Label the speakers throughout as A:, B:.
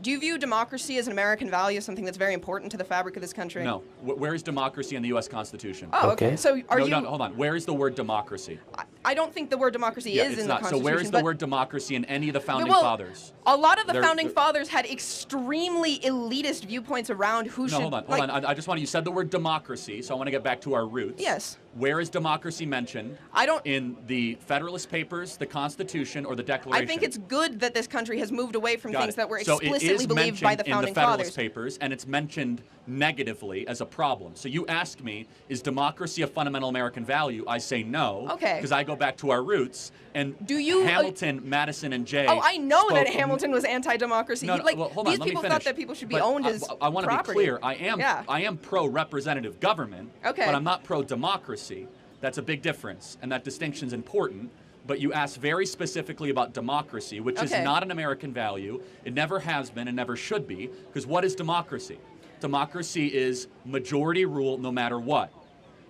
A: Do you view democracy as an American value, something that's very important to the fabric of this country?
B: No. Where is democracy in the U.S. Constitution?
A: Oh, okay. So
B: No, hold on. Where is the word democracy?
A: I don't think the word democracy is in the Constitution.
B: So where is the word democracy in any of the founding fathers?
A: A lot of the founding fathers had extremely elitist viewpoints around who should...
B: Hold on. I just want to... You said the word democracy, so I want to get back to our roots.
A: Yes.
B: Where is democracy mentioned? In the Federalist Papers, the Constitution, or the Declaration?
A: I think it's good that this country has moved away from things that were explicitly believed by the founding fathers.
B: in the Federalist Papers, and it's mentioned negatively as a problem. So you ask me, is democracy a fundamental American value? I say no.
A: Okay.
B: Because I go back to our roots. And Hamilton, Madison, and Jay...
A: Oh, I know that Hamilton was anti-democracy.
B: Hold on,
A: these people thought that people should be owned as
B: I want to be clear. I am pro-representative government,
A: okay,
B: but I'm not pro-democracy. That's a big difference, and that distinction's important. But you asked very specifically about democracy, which is not an American value. It never has been and never should be, because what is democracy? Democracy is majority rule no matter what.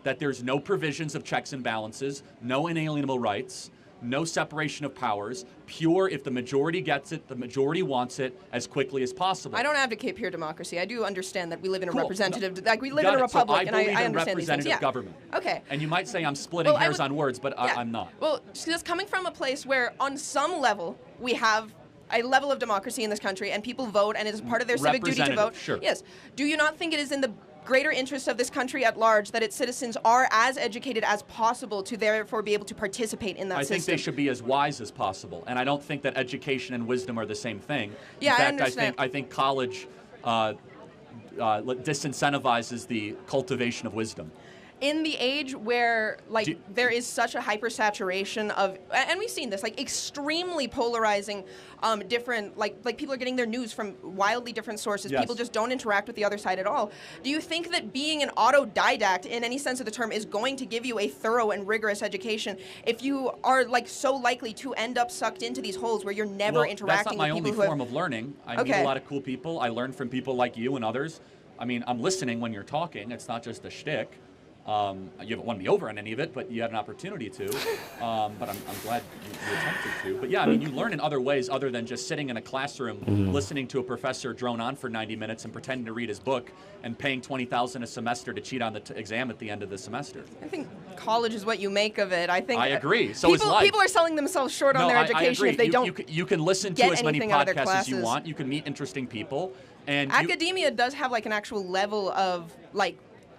B: That there's no provisions of checks and balances, no inalienable rights, no separation of powers, pure if the majority gets it, the majority wants it as quickly as possible.
A: I don't advocate pure democracy. I do understand that we live in a representative, we live in a republic, and I understand these things.
B: representative government.
A: Okay.
B: And you might say I'm splitting hairs on words, but I'm not.
A: Well, just coming from a place where on some level we have a level of democracy in this country and people vote and it is part of their civic duty to vote.
B: Sure.
A: Yes. Do you not think it is in the greater interest of this country at large that its citizens are as educated as possible to therefore be able to participate in that system?
B: I think they should be as wise as possible, and I don't think that education and wisdom are the same thing.
A: Yeah,
B: in fact,
A: I understand.
B: I think college disincentivizes the cultivation of wisdom.
A: In the age where, there is such a hypersaturation of, and we've seen this, extremely polarizing, different, people are getting their news from wildly different sources.
B: Yes.
A: People just don't interact with the other side at all. Do you think that being an autodidact, in any sense of the term, is going to give you a thorough and rigorous education if you are, so likely to end up sucked into these holes where you're never interacting with people who
B: that's not my only form of learning. I meet a lot of cool people. I learn from people like you and others. I mean, I'm listening when you're talking. It's not just a shtick. You haven't won me over on any of it, but you had an opportunity to. But I'm glad you attempted to. But yeah, I mean, you learn in other ways other than just sitting in a classroom, listening to a professor drone on for 90 minutes and pretending to read his book and paying $20,000 a semester to cheat on the exam at the end of the semester.
A: I think college is what you make of it. I
B: agree. So is life.
A: People are selling themselves short on their education if they don't.
B: You can listen to as many podcasts as you want. You can meet interesting people. And
A: academia does have an actual level of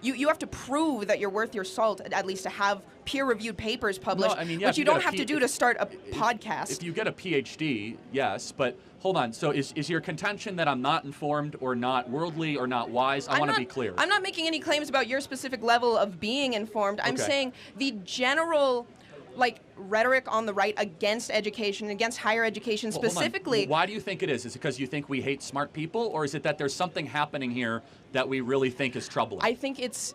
A: You have to prove that you're worth your salt, at least to have peer-reviewed papers published, which you don't have to do to start a podcast.
B: If you get a PhD, yes, but hold on. So is your contention that I'm not informed or not worldly or not wise? I want to be clear.
A: I'm not making any claims about your specific level of being informed. I'm saying the general rhetoric on the right against education, against higher education specifically.
B: Why do you think it is? Is it because you think we hate smart people, or is it that there's something happening here that we really think is troubling?
A: I think it's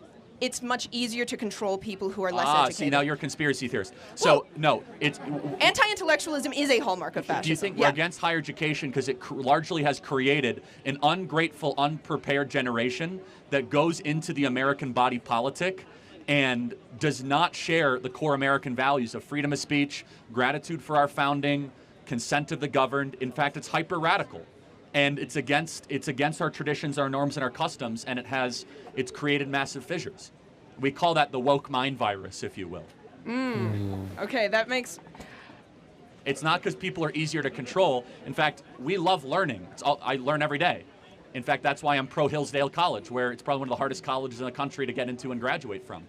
A: much easier to control people who are less educated.
B: See, now you're a conspiracy theorist. So, no, it's...
A: Anti-intellectualism is a hallmark of fascism.
B: Do you think we're against higher education because it largely has created an ungrateful, unprepared generation that goes into the American body politic and does not share the core American values of freedom of speech, gratitude for our founding, consent of the governed? In fact, it's hyper-radical. And it's against our traditions, our norms, and our customs, and it's created massive fissures. We call that the woke mind virus, if you will.
A: Okay, that makes...
B: It's not because people are easier to control. In fact, we love learning. I learn every day. In fact, that's why I'm pro-Hillsdale College, where it's probably one of the hardest colleges in the country to get into and graduate from.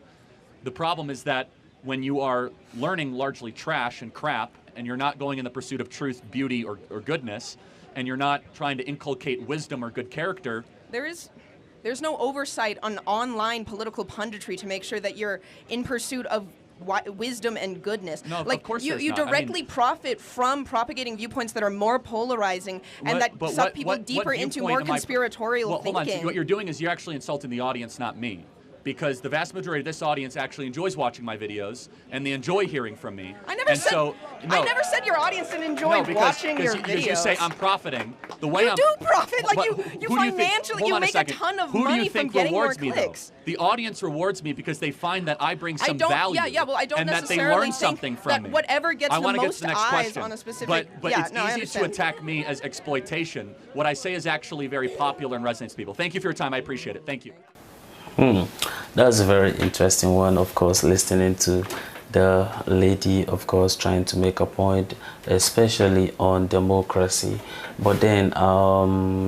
B: The problem is that when you are learning largely trash and crap, and you're not going in the pursuit of truth, beauty, or goodness, and you're not trying to inculcate wisdom or good character...
A: There's no oversight on online political punditry to make sure that you're in pursuit of wisdom and goodness.
B: No, of course
A: you directly profit from propagating viewpoints that are more polarizing and that suck people deeper into more conspiratorial thinking.
B: Hold on. What you're doing is you're actually insulting the audience, not me. because the vast majority of this audience actually enjoys watching my videos and they enjoy hearing from me.
A: I never said your audience didn't enjoy watching your videos.
B: You say I'm profiting. The way
A: you do profit, like you financially, you make a ton of money from getting more clicks.
B: The audience rewards me because they find that I bring some value.
A: Well, I don't
B: and that they
A: necessarily
B: learn something
A: think
B: from
A: that
B: me.
A: whatever gets the most eyes
B: question.
A: on a specific.
B: But it's easy to attack me as exploitation. What I say is actually very popular and resonates with people. Thank you for your time. I appreciate it. Thank you.
C: That's a very interesting one, of course, listening to the lady, of course, trying to make a point, especially on democracy. But then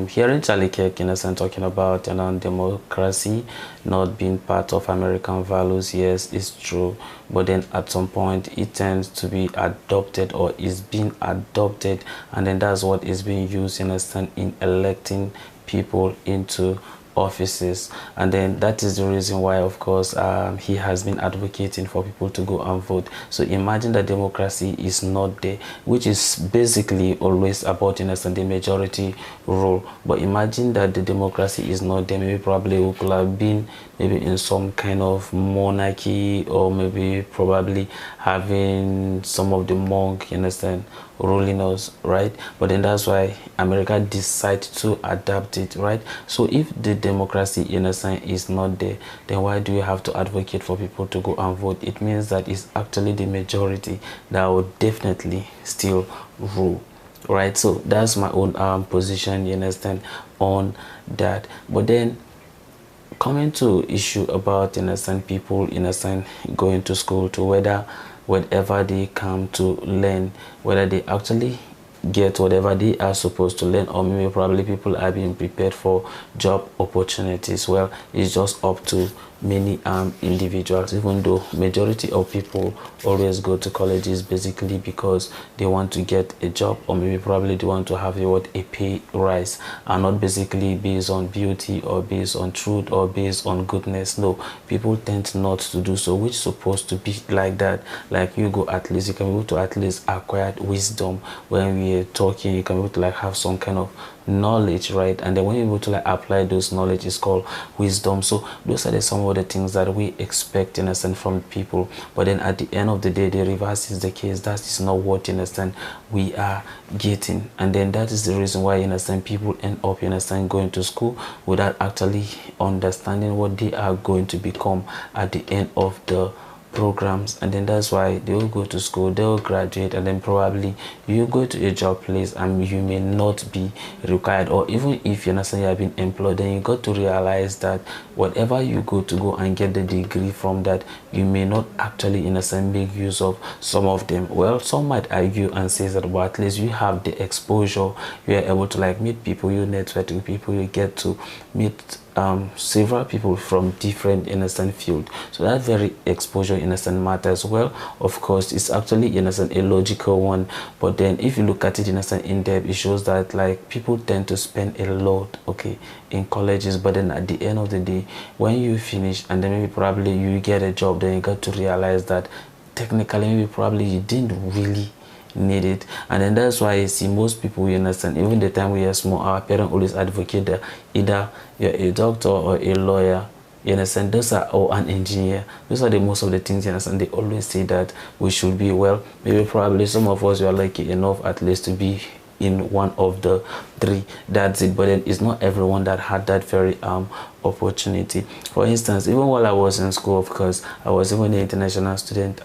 C: hearing Charlie Kirk, in a sense, talking about democracy not being part of American values, yes, it's true. But then at some point it tends to be adopted or is being adopted, and then that's what is being used, in a sense, in electing people into offices. And then that is the reason why, of course, he has been advocating for people to go and vote. So imagine that democracy is not there, which is basically always about, in a sense, the majority rule. But imagine that the democracy is not there. Maybe probably we could have been maybe in some kind of monarchy, or maybe probably having some of the monk, you understand, ruling us, right? But then that's why America decided to adapt it, right? So if the democracy, in a sense, is not there, then why do you have to advocate for people to go and vote? It means that it's actually the majority that will definitely still rule, right? So that's my own position, you understand, on that. But then coming to issue about, in a sense, people, in a sense, going to school, to whether whatever they come to learn, whether they actually get whatever they are supposed to learn, or maybe probably people are being prepared for job opportunities. Well, it's just up to many individuals, even though majority of people always go to colleges basically because they want to get a job, or maybe probably they want to have a pay rise, and not basically based on beauty or based on truth or based on goodness. No, people tend not to do so, which is supposed to be like that. Like you can be able to at least acquire wisdom. When we are talking, you can be able to like have some kind of knowledge, right? And then when you're able to like apply those knowledge, is called wisdom. So those are some of the things that we expect, in a sense, from people. But then at the end of the day, the reverse is the case. That is not what, in a sense, we are getting. And then that is the reason why, in a sense, people end up, in a sense, going to school without actually understanding what they are going to become at the end of the programs. And then that's why they will go to school, they will graduate, and then probably you go to a job place and you may not be required, or even if you understand you have been employed, then you got to realize that whatever you go and get the degree from, that you may not actually, in a sense, make use of some of them. Well, some might argue and say that, but at least you have the exposure, you are able to like meet people, you network with people, you get to meet several people from different, in a sense, field. So that very exposure, in a sense, matters. Well, of course, it's actually, in a sense, a logical one. But then if you look at it, in a sense, in depth, it shows that like people tend to spend a lot, okay, in colleges. But then at the end of the day, when you finish and then maybe probably you get a job, then you got to realize that technically maybe probably you didn't really need it. And then that's why I see most people, you understand, even the time we are small, our parents always advocate that either you're a doctor or a lawyer, you understand, those are, or an engineer. Those are the most of the things, you understand, they always say that we should be. Well, maybe probably some of us were lucky enough at least to be in one of the three, that's it. But then it's not everyone that had that very opportunity. For instance, even while I was in school, of course, I was even the international student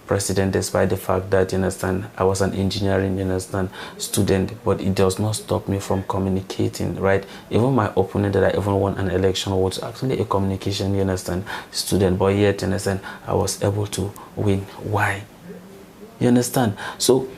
C: president, despite the fact that, you understand, I was an engineering, you understand, student. But it does not stop me from communicating, right? Even my opponent that I even won an election was actually a communication, you understand, student. But yet, you understand, I was able to win. Why? You understand? So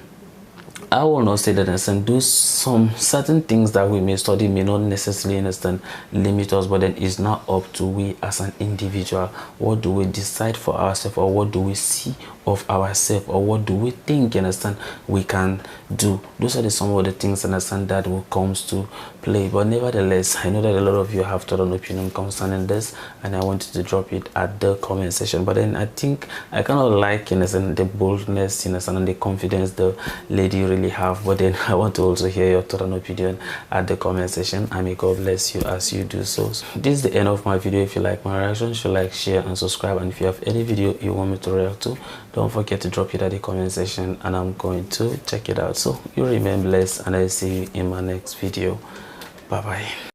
C: I will not say that, understand, do some certain things that we may study may not necessarily, understand, limit us, but then it's not up to we as an individual. What do we decide for ourselves, or what do we see of ourselves, or what do we think, understand, we can do? Those are some of the things, understand, that will comes to play. But nevertheless, I know that a lot of you have thought an opinion concerning this, and I wanted to drop it at the comment section. But then I think I kind of like, understand, the boldness, understand, and the confidence the lady really really have. But then I want to also hear your thought and opinion at the comment section. I may God bless you as you do so. This is the end of my video. If you like my reaction, you should like, share and subscribe. And if you have any video you want me to react to, don't forget to drop it at the comment section and I'm going to check it out. So you remain blessed and I see you in my next video. Bye bye.